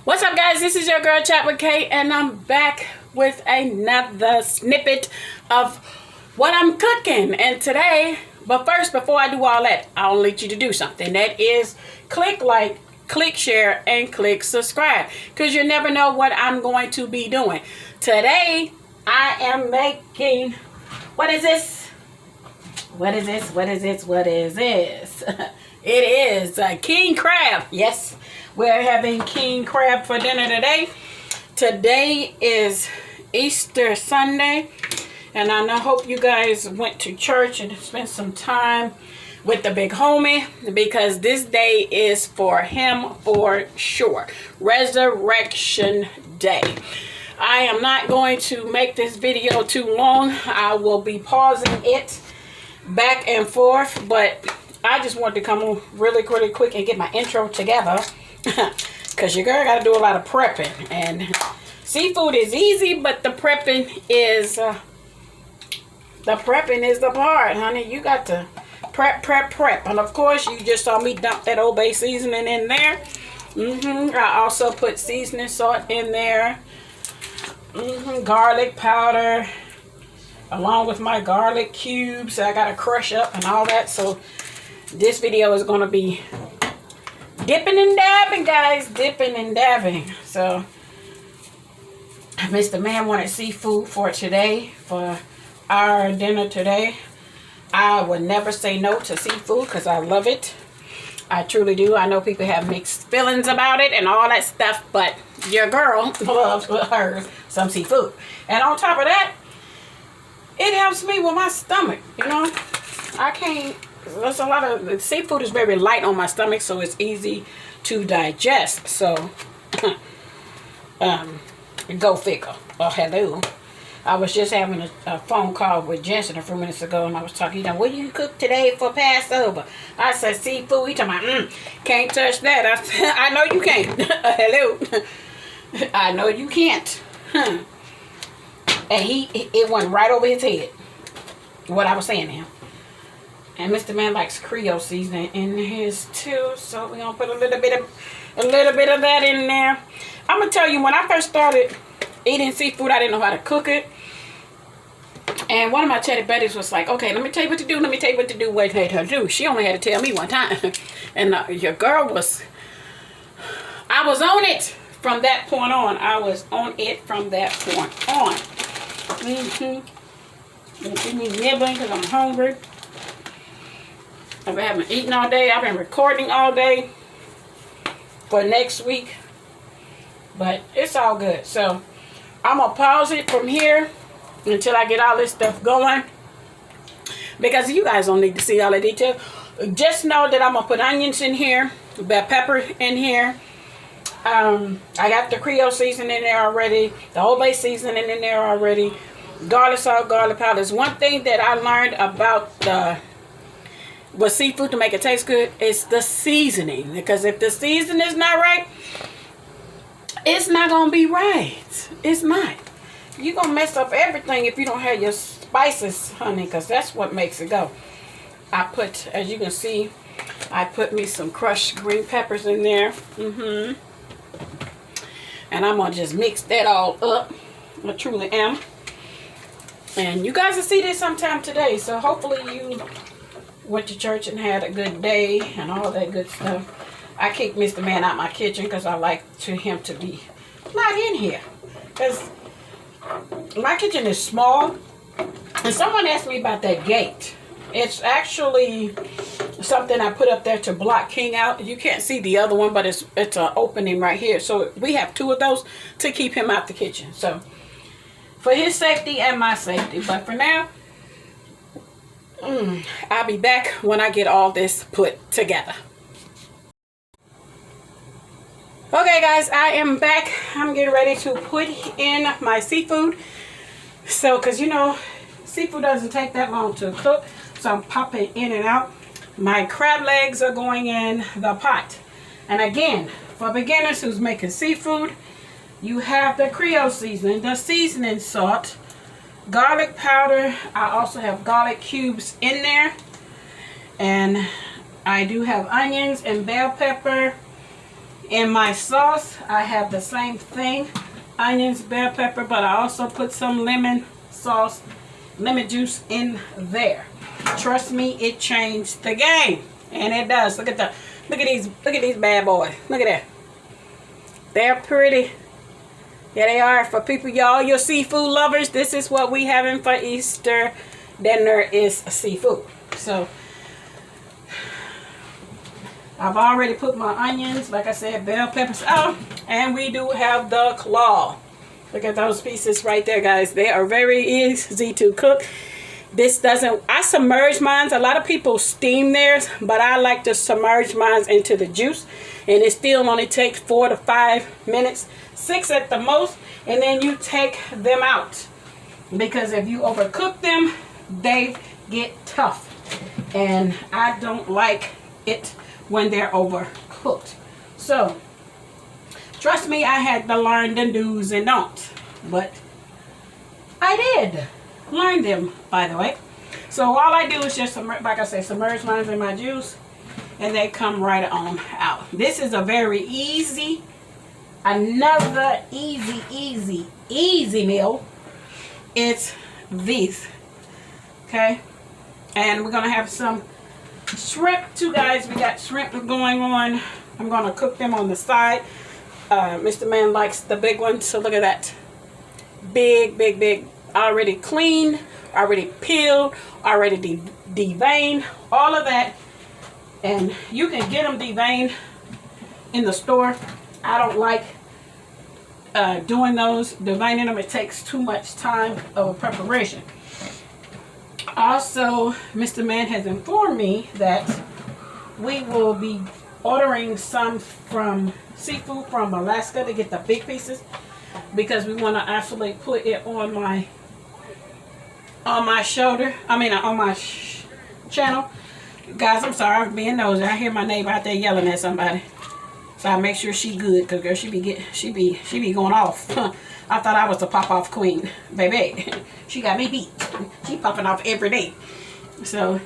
What's up, guys? This is your girl Chat with Kay, and I'm back with another snippet of what I'm cooking. And today, but first, before I do all that, I'll let you to do something. That is click like, click share, and click subscribe, because you never know what I'm going to be doing. Today, I am making, what is this? What is this? What is this? What is this? It is king crab. Yes, we're having king crab for dinner today. Today is Easter Sunday, and I hope you guys went to church and spent some time with the big homie, because this day is for him for sure. Resurrection Day. I am not going to make this video too long. I will be pausing it back and forth, but I just wanted to come on really quick and get my intro together, because your girl got to do a lot of prepping. And seafood is easy, but the prepping is the part, honey. You got to prep. And of course, you just saw me dump that Old Bay seasoning in there. I also put seasoning salt in there, garlic powder, along with my garlic cubes I gotta crush up and all that. So this video is gonna be dipping and dabbing, guys, dipping and dabbing. So Mr. Man wanted seafood for today, for our dinner today. I would never say no to seafood, because I love it. I truly do. I know people have mixed feelings about it and all that stuff, but your girl loves her some seafood. And on top of that, it helps me with my stomach, you know. I can't, there's a lot of, seafood is very light on my stomach, so it's easy to digest. So, go figure. Oh, hello. I was just having a phone call with Jensen a few minutes ago, and I was talking, you know, what do you cook today for Passover? I said seafood. He talking about, can't touch that. I said, I know you can't. Hello. I know you can't. And it went right over his head, what I was saying to him. And Mr. Man likes Creole seasoning in his too, so we're gonna put a little bit of that in there. I'm gonna tell you, when I first started eating seafood, I didn't know how to cook it. And one of my chatty buddies was like, okay, let me tell you what to do. Let me tell you what to do. What to do. She only had to tell me one time. And your girl was, I was on it from that point on. I was on it from that point on. Give me nibbling because I'm hungry. I haven't eaten all day. I've been recording all day for next week. But it's all good. So I'm going to pause it from here until I get all this stuff going, because you guys don't need to see all the detail. Just know that I'm going to put onions in here, bell pepper in here. I got the Creole seasoning in there already, the Old Bay seasoning in there already, garlic salt, garlic powder. There's one thing that I learned about with seafood to make it taste good is the seasoning, because if the seasoning is not right, it's not gonna be right. It's not. You're gonna mess up everything if you don't have your spices, honey, because that's what makes it go. I put, as you can see, I put me some crushed green peppers in there. And I'm gonna just mix that all up. I truly am. And you guys will see this sometime today. So hopefully you went to church and had a good day and all that good stuff. I kicked Mr. Man out my kitchen because I like him to be not in here. Because my kitchen is small. And someone asked me about that gate. It's actually something I put up there to block King out. You can't see the other one, but it's an opening right here. So we have two of those to keep him out the kitchen. So for his safety and my safety. But for now, I'll be back when I get all this put together. Okay, guys, I am back. I'm getting ready to put in my seafood. So, because you know, seafood doesn't take that long to cook. So I'm popping in and out. My crab legs are going in the pot. And again, for beginners who's making seafood, you have the Creole seasoning, the seasoning salt, garlic powder. I also have garlic cubes in there. And I do have onions and bell pepper. In my sauce, I have the same thing. Onions, bell pepper, but I also put some lemon sauce, lemon juice in there. Trust me, it changed the game. And it does. Look at these bad boys. Look at that. They're pretty. Yeah, they are. For people, y'all, your seafood lovers, this is what we having for Easter dinner is seafood. So I've already put my onions, like I said, bell peppers out, and we do have the claw. Look at those pieces right there, guys. They are very easy to cook. This doesn't, I submerge mine. A lot of people steam theirs, but I like to submerge mine into the juice, and it still only takes 4 to 5 minutes, 6 at the most, and then you take them out, because if you overcook them, they get tough, and I don't like it when they're overcooked. So trust me, I had to learn the do's and don'ts, but I did learn them, by the way. So all I do is just, like I say, submerge mine in my juice, and they come right on out. This is a very easy, another easy meal. It's these, okay? And we're gonna have some shrimp too, guys. We got shrimp going on. I'm gonna cook them on the side. Mr. Man likes the big ones, so look at that. Big, already cleaned, already peeled, already deveined, all of that. And you can get them deveined in the store. I don't like doing those, deveining them. It takes too much time of preparation. Also, Mr. Man has informed me that we will be ordering some from seafood from Alaska to get the big pieces, because we want to actually put it on my shoulder. I mean, on my channel. Guys, I'm sorry, I'm being nosy. I hear my neighbor out there yelling at somebody, so I make sure she good, cause girl, she be going off. I thought I was the pop off queen, baby. She got me beat. She popping off every day. So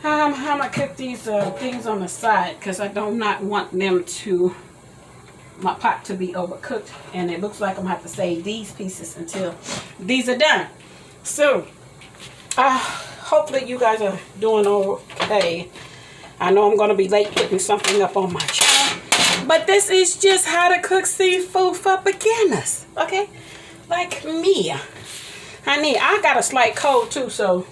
I'm gonna cook these things on the side, because I do not want them to, my pot to be overcooked, and it looks like I'm gonna have to save these pieces until these are done. So hopefully you guys are doing okay. I know I'm gonna be late putting something up on my channel, but this is just how to cook seafood for beginners, okay? Like me. Honey, I got a slight cold too, so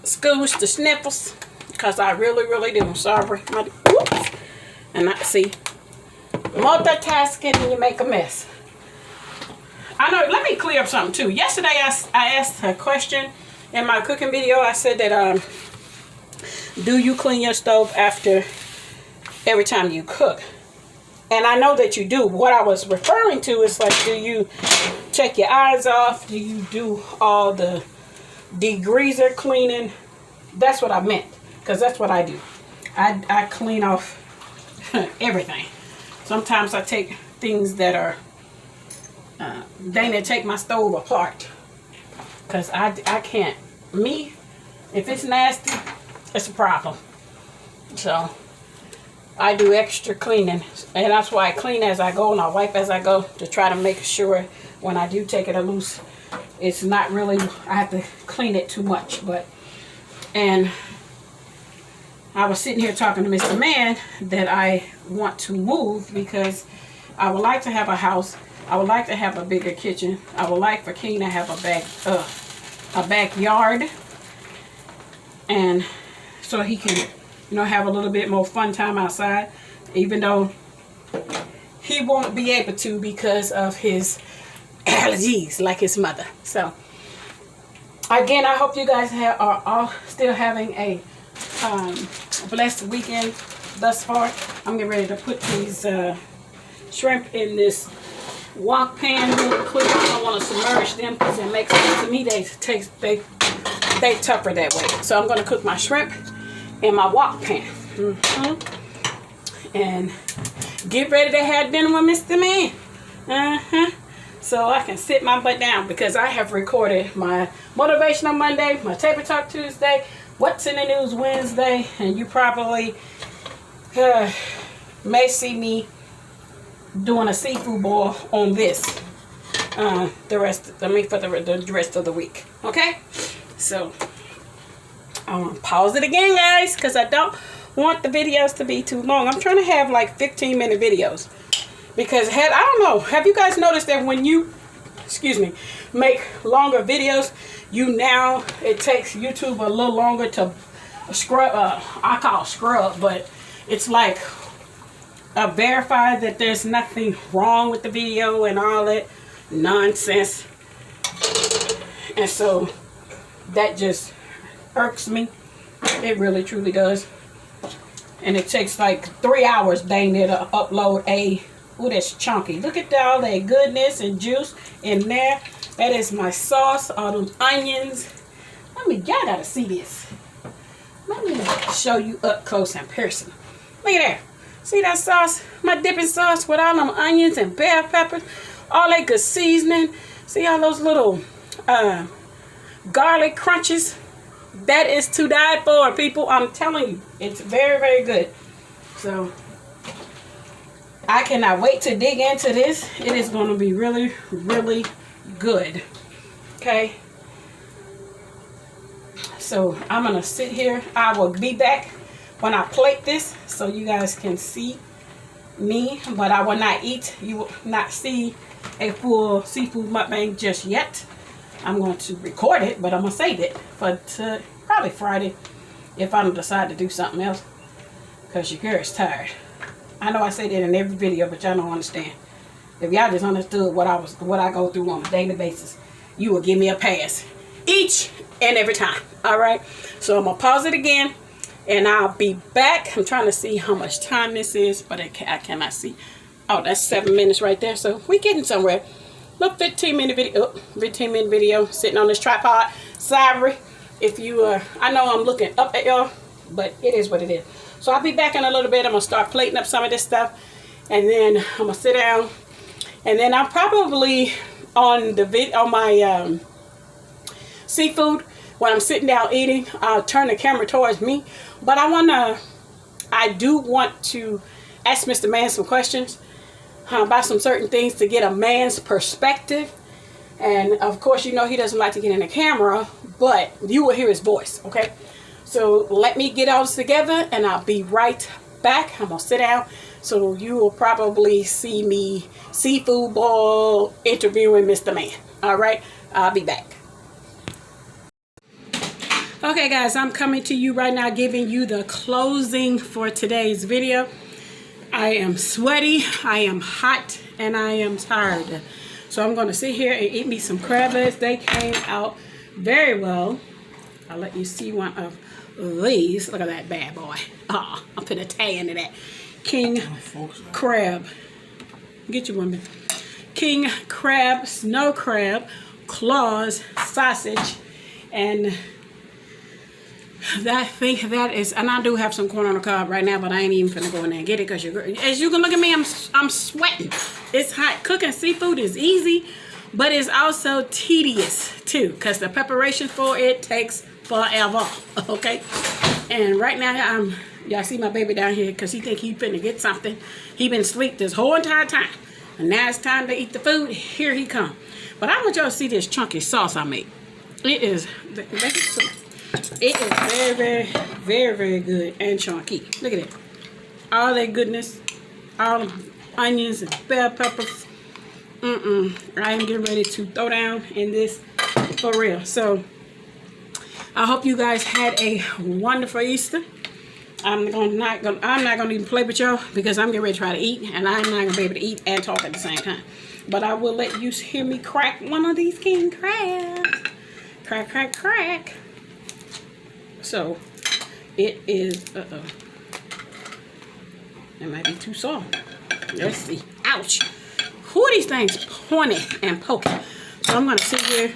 excuse the sniffles, because I really do. Sorry. Whoops. And I see, multitasking and you make a mess. I know, let me clear up something too. Yesterday I asked a question in my cooking video. I said that do you clean your stove after every time you cook? And I know that you do. What I was referring to is like, do you take your eyes off? Do you do all the degreaser cleaning? That's what I meant, because that's what I do. I clean off everything. Sometimes I take things that are they take my stove apart, because I can't. Me, if it's nasty, it's a problem. So I do extra cleaning, and that's why I clean as I go and I wipe as I go, to try to make sure when I do take it loose, it's not really, I have to clean it too much. But, and I was sitting here talking to Mr. Man that I want to move, because I would like to have a house. I would like to have a bigger kitchen. I would like for King to have a backyard, and so he can, you know, have a little bit more fun time outside, even though he won't be able to because of his allergies, like his mother. So again, I hope you guys are all still having a blessed weekend thus far. I'm getting ready to put these shrimp in this wok pan real quick. I don't want to submerge them, because it makes sense to me. They tougher that way. So I'm going to cook my shrimp in my wok pan. And get ready to have dinner with Mr. Man. So I can sit my butt down, because I have recorded my Motivational Monday, my Table Talk Tuesday, What's in the News Wednesday, and you probably may see me doing a seafood boil on this for the rest of the week. Okay, so pause it again, guys, because I don't want the videos to be too long. I'm trying to have like 15-minute videos, because I don't know, have you guys noticed that when you make longer videos, it takes YouTube a little longer to scrub, I call it scrub, but it's like verify that there's nothing wrong with the video and all that nonsense. And so that just irks me. It really truly does. And it takes like 3 hours, dang near, to upload ooh, that's chunky. Look at all that goodness and juice in there. That is my sauce, all those onions. Y'all gotta see this. Let me show you up close and personal. Look at that. See that sauce? My dipping sauce with all them onions and bell peppers. All that good seasoning. See all those little garlic crunches? That is to die for, people. I'm telling you. It's very, very good. So I cannot wait to dig into this. It is going to be really, really good. Okay. So I'm going to sit here. I will be back when I plate this so you guys can see me. But I will not eat. You will not see a full seafood mukbang just yet. I'm going to record it, but I'm going to save it for probably Friday if I don't decide to do something else. Because your girl is tired. I know I say that in every video, but y'all don't understand. If y'all just understood what I go through on a daily basis, you will give me a pass each and every time. All right. So I'm gonna pause it again, and I'll be back. I'm trying to see how much time this is, but I cannot see. Oh, that's 7 minutes right there. So we're getting somewhere. Look, 15-minute video. 15-minute video sitting on this tripod. Sorry if you I know I'm looking up at y'all, but it is what it is. So I'll be back in a little bit. I'm going to start plating up some of this stuff. And then I'm going to sit down. And then I'll probably, on my seafood, when I'm sitting down eating, I'll turn the camera towards me. But I do want to ask Mr. Man some questions about some certain things to get a man's perspective. And of course, you know he doesn't like to get in the camera, but you will hear his voice, okay? So let me get all this together, and I'll be right back. I'm going to sit down. So you will probably see me seafood boil interviewing Mr. Man. All right. I'll be back. Okay, guys, I'm coming to you right now, giving you the closing for today's video. I am sweaty, I am hot, and I am tired. So I'm going to sit here and eat me some crab legs. They came out very well. I'll let you see one of these. Look at that bad boy. Oh, I'll put a tag into that. King crab. Get you one. King crab, snow crab, claws, sausage, and that is, and I do have some corn on the cob right now, but I ain't even finna go in there and get it, because as you can look at me, I'm sweating. It's hot. Cooking seafood is easy, but it's also tedious too, because the preparation for it takes forever. Okay. And right now y'all see my baby down here because he think he finna get something. He been asleep this whole entire time, and now it's time to eat the food. Here he come. But I want y'all to see this chunky sauce I made. It is very, very, very, very good and chunky. Look at it. All that goodness, all the onions and bell peppers. I am getting ready to throw down in this for real. So I hope you guys had a wonderful Easter. I'm not gonna even play with y'all because I'm getting ready to try to eat, and I'm not gonna be able to eat and talk at the same time. But I will let you hear me crack one of these king crabs. Crack, crack, crack. So it is, it might be too soft. Let's see. Ouch. Who are these things pointing and poking? So I'm gonna sit here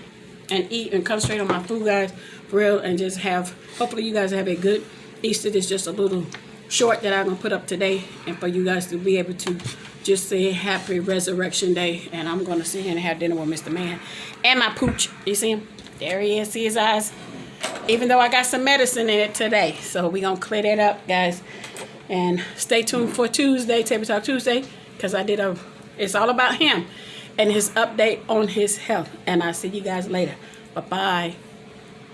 and eat and concentrate on my food, guys, for real, and just hopefully you guys have a good Easter. It's just a little short that I'm gonna put up today, and for you guys to be able to just say happy Resurrection Day. And I'm gonna sit here and have dinner with Mr. Man and my pooch. You see him? There he is. See his eyes? Even though I got some medicine in it today. So we gonna clear that up, guys. And stay tuned for Tuesday, Table Talk Tuesday, because it's all about him and his update on his health. And I'll see you guys later. Bye-bye.